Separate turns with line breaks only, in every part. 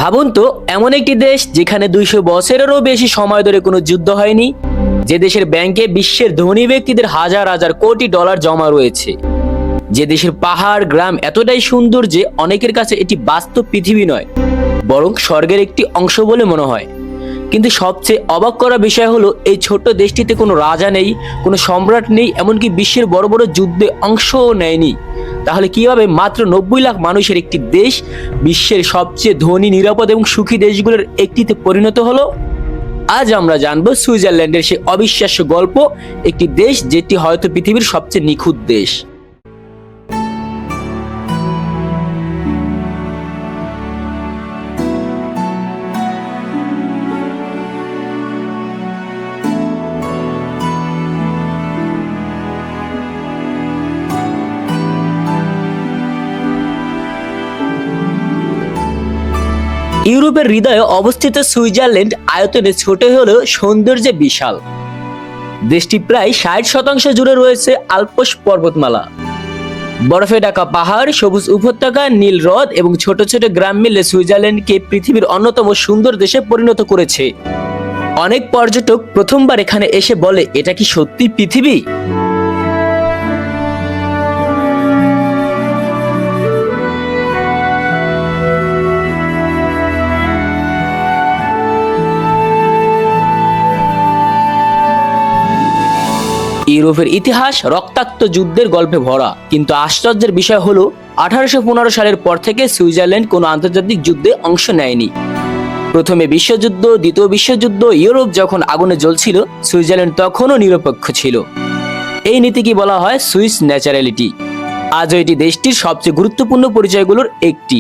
ভাবুন তো, এমন একটি দেশ যেখানে 200 বছরেরও বেশি সময় ধরে কোনো যুদ্ধ হয়নি, যে দেশের ব্যাংকে বিশ্বের ধনী ব্যক্তিদের হাজার হাজার কোটি ডলার জমা রয়েছে, যে দেশের পাহাড় গ্রাম এতটাই সুন্দর যে অনেকের কাছে এটি বাস্তব পৃথিবী নয়, বরং স্বর্গের একটি অংশ বলে মনে হয়। কিন্তু সবচেয়ে অবাক করা বিষয় হলো, এই ছোট্ট দেশটিতে কোনো রাজা নেই, কোনো সম্রাট নেই, এমনকি বিশ্বের বড় বড় যুদ্ধে অংশও নেয়নি। তাহলে কিভাবে মাত্র 90 লাখ মানুষের একটি দেশ বিশ্বের সবচেয়ে ধনী, নিরাপদ এবং সুখী দেশগুলোর একটিতে পরিণত হলো? আজ আমরা জানবো সুইজারল্যান্ডের সেই অবিশ্বাস্য গল্প, একটি দেশ যেটি হয়তো পৃথিবীর সবচেয়ে নিখুঁত দেশ। ইউরোপের হৃদয়ে অবস্থিত সুইজারল্যান্ড আয়তনে ছোট হলেও সৌন্দর্যে বিশাল। দেশটি প্রায় 60% জুড়ে রয়েছে আল্পস পর্বতমালা, বরফে ঢাকা পাহাড়, সবুজ উপত্যকা, নীল হ্রদ এবং ছোট ছোট গ্রাম মিলে সুইজারল্যান্ডকে পৃথিবীর অন্যতম সুন্দর দেশে পরিণত করেছে। অনেক পর্যটক প্রথমবার এখানে এসে বলে, এটা কি সত্যি পৃথিবী? ইউরোপের ইতিহাস রক্তাক্ত যুদ্ধের গল্পে ভরা, কিন্তু আশ্চর্যের বিষয় হলো 1815 সালের পর থেকে সুইজারল্যান্ড কোনো আন্তর্জাতিক যুদ্ধে অংশ নেয়নি। প্রথমে বিশ্বযুদ্ধ, দ্বিতীয় বিশ্বযুদ্ধ, ইউরোপ যখন আগুনে জ্বলছিল, সুইজারল্যান্ড তখনও নিরপেক্ষ ছিল। এই নীতিকে বলা হয় সুইস ন্যাচারালিটি। আজও এটি দেশটির সবচেয়ে গুরুত্বপূর্ণ পরিচয়গুলোর একটি।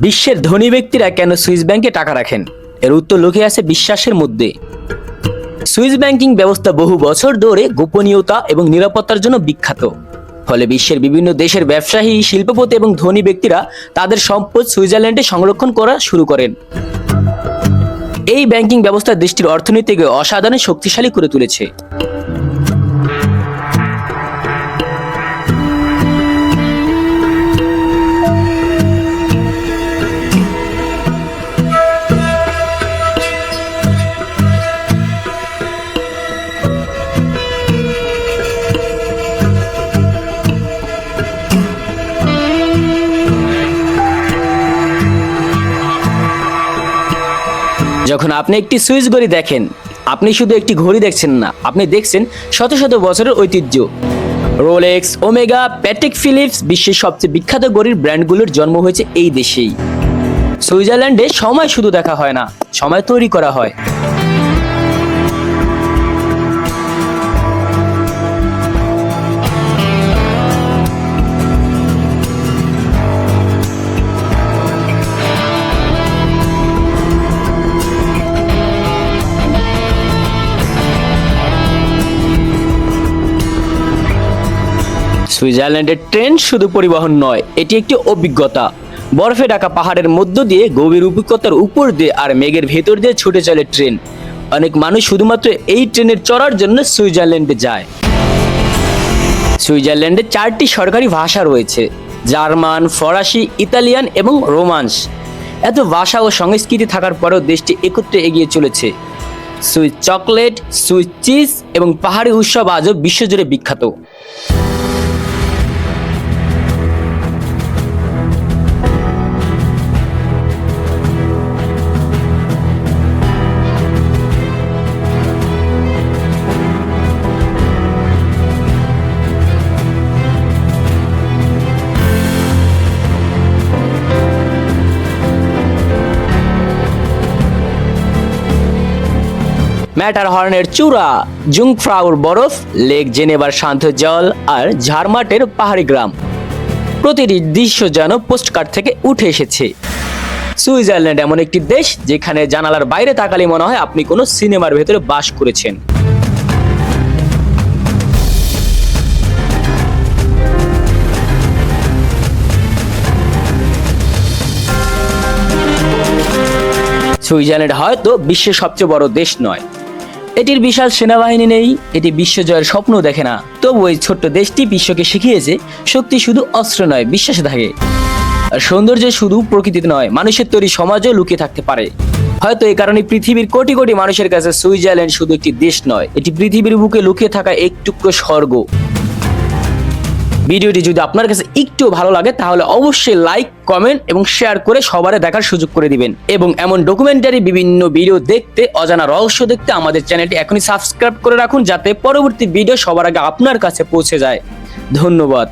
বিশ্বের ধনী ব্যক্তিরা কেন সুইস ব্যাংকে টাকা রাখেন? এর উত্তর লুকিয়ে আছে বিশ্বাসের মধ্যে। সুইস ব্যাংকিং ব্যবস্থা বহু বছর ধরে গোপনীয়তা এবং নিরাপত্তার জন্য বিখ্যাত। ফলে বিশ্বের বিভিন্ন দেশের ব্যবসায়ী, শিল্পপতি এবং ধনী ব্যক্তিরা তাদের সম্পদ সুইজারল্যান্ডে সংরক্ষণ করা শুরু করেন। এই ব্যাংকিং ব্যবস্থা দেশটির অর্থনীতিকে অসাধারণ শক্তিশালী করে তুলেছে। যখন আপনি একটি সুইস ঘড়ি দেখেন, আপনি শুধু একটি ঘড়ি দেখছেন না, আপনি দেখছেন শত শত বছরের ঐতিহ্য। রোলেক্স, ওমেগা, প্যাটেক ফিলিপস, বিশ্বের সবচেয়ে বিখ্যাত ঘড়ির ব্র্যান্ডগুলোর জন্ম হয়েছে এই দেশেই। সুইজারল্যান্ডে সময় শুধু দেখা হয় না, সময় তৈরি করা হয়। সুইজারল্যান্ডের ট্রেন শুধু পরিবহন নয়, এটি একটি অভিজ্ঞতা। বরফে ঢাকা পাহাড়ের মধ্য দিয়ে, গভীর অভিজ্ঞতার উপর দিয়ে আর মেঘের ভেতর দিয়ে ছুটে চলে ট্রেন। অনেক মানুষ শুধুমাত্র এই ট্রেনের চড়ার জন্য সুইজারল্যান্ডে যায়। সুইজারল্যান্ডে 4টি সরকারি ভাষা রয়েছে: জার্মান, ফরাসি, ইতালিয়ান এবং রোমান্স। এত ভাষা ও সংস্কৃতি থাকার পরেও দেশটি একত্রে এগিয়ে চলেছে। সুইস চকলেট, সুইস চিজ এবং পাহাড়ি উৎসব আজও বিশ্বজুড়ে বিখ্যাত। ম্যাটারহর্নের চূড়া, জুংফ্রাউর বরফ, লেক জেনেভার শান্ত জল আর ঝারমাটের পাহাড়ি গ্রাম, প্রতিটি দৃশ্য যেন পোস্টকার্ড থেকে উঠে এসেছে। সুইজারল্যান্ড এমন একটি দেশ যেখানে জানালার বাইরে তাকালে মনে হয় আপনি কোনো সিনেমার ভেতরে বাস করেছেন। সুইজারল্যান্ড হয়তো বিশ্বের সবচেয়ে বড় দেশ নয়, এটির বিশাল সেনাবাহিনী নেই, এটি বিশ্বজয়ের স্বপ্ন দেখে না, তবু এই ছোট্ট দেশটি বিশ্বকে শিখিয়েছে শক্তি শুধু অস্ত্র নয়, বিশ্বাসে থাকে। আর সৌন্দর্য শুধু প্রকৃতিতে নয়, মানুষের তৈরি সমাজও লুকিয়ে থাকতে পারে। হয়তো এই কারণে পৃথিবীর কোটি কোটি মানুষের কাছে সুইজারল্যান্ড শুধু একটি দেশ নয়, এটি পৃথিবীর বুকে লুকিয়ে থাকা এক টুকরো স্বর্গ। ভিডিওটি যদি আপনার কাছে একটু ভালো লাগে তাহলে অবশ্যই লাইক, কমেন্ট এবং শেয়ার করে সবার দেখার সুযোগ করে দিবেন। এবং এমন ডকুমেন্টারি বিভিন্ন ভিডিও দেখতে, অজানা রহস্য দেখতে আমাদের চ্যানেলটি এখনই সাবস্ক্রাইব করে রাখুন, যাতে পরবর্তী ভিডিও সবার আগে আপনার কাছে পৌঁছে যায়। ধন্যবাদ।